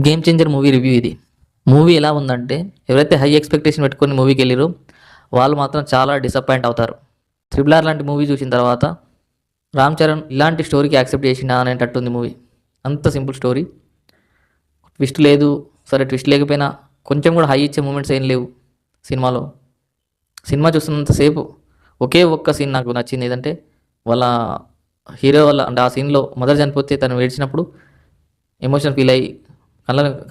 Game changer movie review ఇది. Movie ఎలా ఉందంటే, ఎవరైతే హై ఎక్స్పెక్టేషన్ పెట్టుకొని మూవీకి వెళ్ళిరో వాళ్ళు మాత్రం చాలా డిసప్పాయింట్ అవుతారు. త్రిబుల్ ఆర్ లాంటి మూవీ చూసిన తర్వాత రామ్ చరణ్ ఇలాంటి స్టోరీకి యాక్సెప్ట్ చేసిండా అనేటట్టు ఉంది మూవీ. అంత సింపుల్ స్టోరీ, ట్విస్ట్ లేదు. సరే ట్విస్ట్ లేకపోయినా కొంచెం కూడా హై ఇచ్చే మూమెంట్స్ ఏం లేవు సినిమాలో. సినిమా చూస్తున్నంతసేపు ఒకే ఒక్క సీన్ నాకు నచ్చింది. ఏదంటే వాళ్ళ హీరో వల్ల, అంటే ఆ సీన్లో మదర్ చనిపోతే తను ఏడ్చినప్పుడు ఎమోషన్ ఫీల్ అయ్యి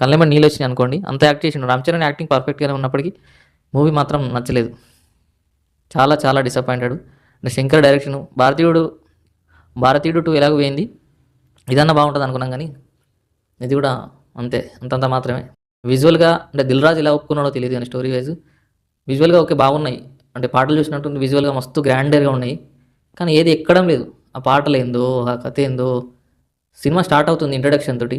కళ్ళెమ్మడి నీళ్ళు వచ్చినాయి అనుకోండి. అంత యాక్ట్ చేసిండు రామ్ చరణ్. యాక్టింగ్ పర్ఫెక్ట్గానే ఉన్నప్పటికీ మూవీ మాత్రం నచ్చలేదు. చాలా చాలా డిసప్పాయింటెడ్. అంటే శంకర్ డైరెక్షను, భారతీయుడు 2 ఎలాగో పోయింది, ఇదన్నా బాగుంటుంది అనుకున్నాం కానీ ఇది కూడా అంతే, అంతంత మాత్రమే. విజువల్గా అంటే దిల్ రాజు ఎలా ఒప్పుకున్నాడో తెలియదు కానీ స్టోరీ వైజ్ విజువల్గా ఓకే బాగున్నాయి. అంటే పాటలు చూసినట్టు విజువల్గా మస్తు గ్రాండర్గా ఉన్నాయి. కానీ ఏది ఎక్కడం లేదు. ఆ పాటలు ఏందో, ఆ కథ ఏందో. సినిమా స్టార్ట్ అవుతుంది ఇంట్రడక్షన్ తోటి,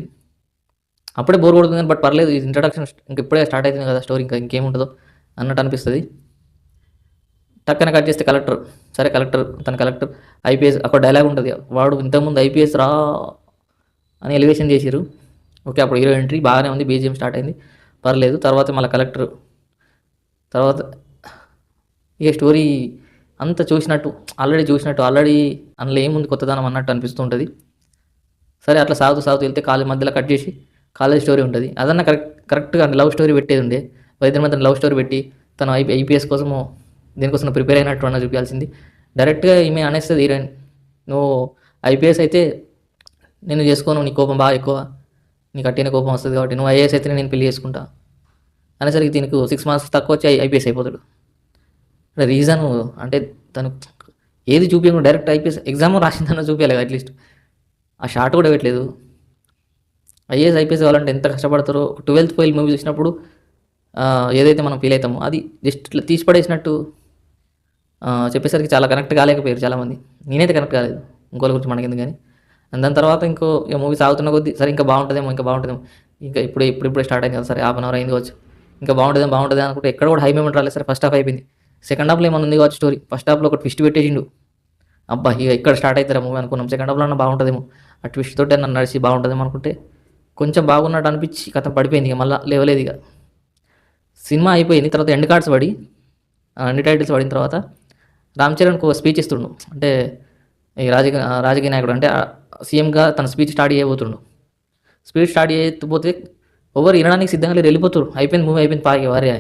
అప్పుడే బోర్ కొడుతుంది కానీ బట్ పర్లేదు, ఇది ఇంట్రడక్షన్ ఇంక ఇప్పుడే స్టార్ట్ అవుతుంది కదా స్టోరీ, ఇంకా ఇంకేముంటుందో అన్నట్టు అనిపిస్తుంది. టక్కన కట్ చేస్తే కలెక్టర్, సరే తన కలెక్టర్ ఐపీఎస్, అక్కడ డైలాగ్ ఉంటుంది, వాడు ఇంతకుముందు ఐపీఎస్ రా అని ఎలివేషన్ చేసిరు. ఓకే, అప్పుడు హీరో ఎంట్రీ బాగానే ఉంది, బీజిఎం స్టార్ట్ అయింది, పర్లేదు. తర్వాత మళ్ళీ కలెక్టర్, తర్వాత ఇక స్టోరీ అంతా ఆల్రెడీ అందులో ఏముంది కొత్తదనం అన్నట్టు అనిపిస్తూ ఉంటుంది. సరే అట్లా సాగుతూ వెళ్తే కాలేజ్ మధ్యలో కట్ చేసి కాలేజ్ స్టోరీ ఉంటుంది. అదన్నా కరెక్ట్గా లవ్ స్టోరీ పెట్టేది ఉండే. వైద్యుల మధ్య లవ్ స్టోరీ పెట్టి తను ఐపీఎస్ కోసము దేనికోసం ప్రిపేర్ అయినట్టు అన్న చూపించాల్సింది. డైరెక్ట్గా ఈమె అనేస్తుంది హీరోయిన్, నువ్వు ఐపీఎస్ అయితే నేను చేసుకోను, నీ కోపం బాగా ఎక్కువ, నీకు కట్టిన కోపం వస్తుంది కాబట్టి నువ్వు ఐఏఎస్ అయితే నేను పెళ్లి చేసుకుంటా అనేసరికి దీనికి 6 మార్క్స్ తక్కువ వచ్చి ఐపీఎస్ అయిపోతాడు. రీజన్ అంటే తను ఏది చూపించకుండా డైరెక్ట్ ఐపీఎస్ ఎగ్జామ్ రాసిందన్న చూపించాలి అట్లీస్ట్. ఆ షార్ట్ కూడా పెట్టలేదు. ఐపీఎస్ కావాలంటే ఎంత కష్టపడతారో. 12th ఫెయిల్ మూవీ చూసినప్పుడు ఏదైతే మనం ఫీల్ అవుతామో అది జస్ట్ ఇట్లా తీసి పడేసినట్టు చెప్పేసరికి చాలా కనెక్ట్ కాలేకపోయారు చాలామంది. నేనైతే కనెక్ట్ కాలేదు, ఇంకోళ్ళ గురించి మనకెందుకు కానీ. దాని తర్వాత ఇంకో మూవీ సాగుతున్న కొద్దీ సరే ఇంకా బాగుంటుందేమో, ఇంకా ఇప్పుడే స్టార్ట్ అయింది కదా, సరే హాఫ్ అన్ అవర్ అయింది కావచ్చు, ఇంకా బాగుంటుంది అనుకుంటే ఎక్కడ కూడా హై మూమెంట్ రాలేదు. సరే ఫస్ట్ హాఫ్ అయిపోయింది, సెకండ్ హాఫ్లో ఏమైనా ఉంది కావచ్చు స్టోరీ. ఫస్ట్ హాఫ్లో ఒక ట్విస్ట్ పెట్టేసిండు, అబ్బా ఇక ఇక్కడ స్టార్ట్ అవుతారా మూవీ అనుకున్నాం. సెకండ్ హాఫ్లో అన్న బాగుంటుందేమో, ఆ ట్విస్ట్ తోటి నన్ను నడిచి బాగుంటుందేమో అనుకుంటే కొంచెం బాగున్నట్టు అనిపించి కథ పడిపోయింది. ఇక మళ్ళీ లేవలేదు. ఇక సినిమా అయిపోయింది, తర్వాత ఎండ్ కార్డ్స్ పడి ఎండ్ టైటిల్స్ పడిన తర్వాత రామ్ చరణ్కి ఒక స్పీచ్ ఇస్తుండు. అంటే ఈ రాజకీయ నాయకుడు అంటే సీఎంగా తన స్పీచ్ స్టార్ట్ చేయబోతుండు. స్పీచ్ స్టార్ట్ చేయకపోతే ఎవరు వినడానికి సిద్ధంగా లేరు, వెళ్ళిపోతారు. అయిపోయింది మూవీ అయిపోయింది, పాకి వారే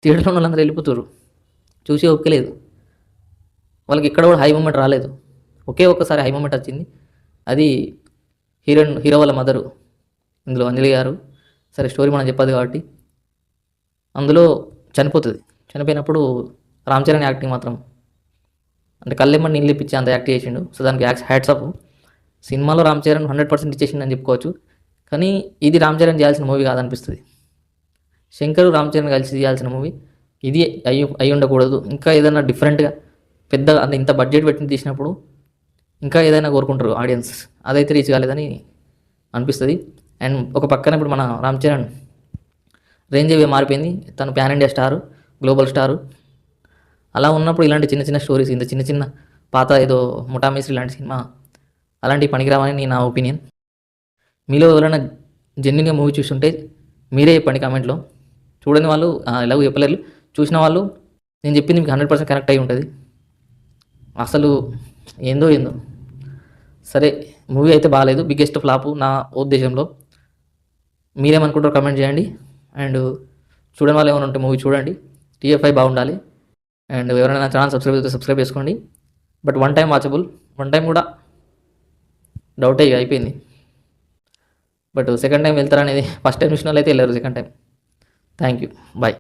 థియేటర్లో వాళ్ళందరూ వెళ్ళిపోతారు. చూసి ఒప్పుకోలేదు వాళ్ళకి. ఇక్కడ కూడా హై మూమెంట్ రాలేదు. ఒకే ఒక్కసారి హై మూమెంట్ వచ్చింది, అది హీరో వాళ్ళ మదరు, ఇందులో అంజలి గారు. సరే స్టోరీ మనం చెప్పదు కాబట్టి అందులో చనిపోతుంది. చనిపోయినప్పుడు రామ్ చరణ్ యాక్టింగ్ మాత్రం అంటే కళ్ళెమ్మని నీళ్ళు ఇప్పించి అంత యాక్ట్ చేసిండు. సో దానికి హ్యాట్స్ ఆఫ్. సినిమాలో రామ్ చరణ్ 100% ఇచ్చేసిండు అని చెప్పుకోవచ్చు. కానీ ఇది రామ్ చరణ్ చేయాల్సిన మూవీ కాదనిపిస్తుంది. శంకర్ రామ్ చరణ్ కలిసి చేయాల్సిన మూవీ ఇది అయి ఉండకూడదు. ఇంకా ఏదైనా డిఫరెంట్గా పెద్దగా అంటే ఇంత బడ్జెట్ పెట్టి తీసినప్పుడు ఇంకా ఏదైనా కోరుకుంటారు ఆడియన్స్, అదైతే రీచ్ కాలేదని అనిపిస్తుంది. అండ్ ఒక పక్కన ఇప్పుడు మన రామ్ చరణ్ రేంజ్ అవే మారిపోయింది. తను pan India star, global star. అలా ఉన్నప్పుడు ఇలాంటి చిన్న స్టోరీస్, ఇంత చిన్న పాత ఏదో ముఠా మేస్త్రి లాంటి సినిమా అలాంటివి పనికిరావని నా ఒపీనియన్. మీలో ఎవరైనా జెన్యున్గా మూవీ చూస్తుంటే మీరే చెప్పండి కామెంట్లో. చూడని వాళ్ళు ఎలాగో చెప్పలేరు, చూసిన వాళ్ళు నేను చెప్పింది మీకు 100% కరెక్ట్ అయి ఉంటుంది. అసలు ఏందో సరే మూవీ అయితే బాగాలేదు, బిగ్గెస్ట్ ఫ్లాపు నా ఉద్దేశంలో. మీరేమనుకుంటారో కమెంట్ చేయండి. అండ్ చూడని వాళ్ళు ఏమైనా ఉంటే మూవీ చూడండి. TFI బాగుండాలి. అండ్ ఎవరైనా నా ఛానల్ సబ్స్క్రైబ్ చేసుకోండి. బట్ 1 టైం వాచబుల్, 1 టైం కూడా డౌట్ అయిపోయింది. బట్ సెకండ్ టైం వెళ్తారనేది, ఫస్ట్ టైం చూసిన వాళ్ళు అయితే వెళ్ళారు second time. Thank you, bye.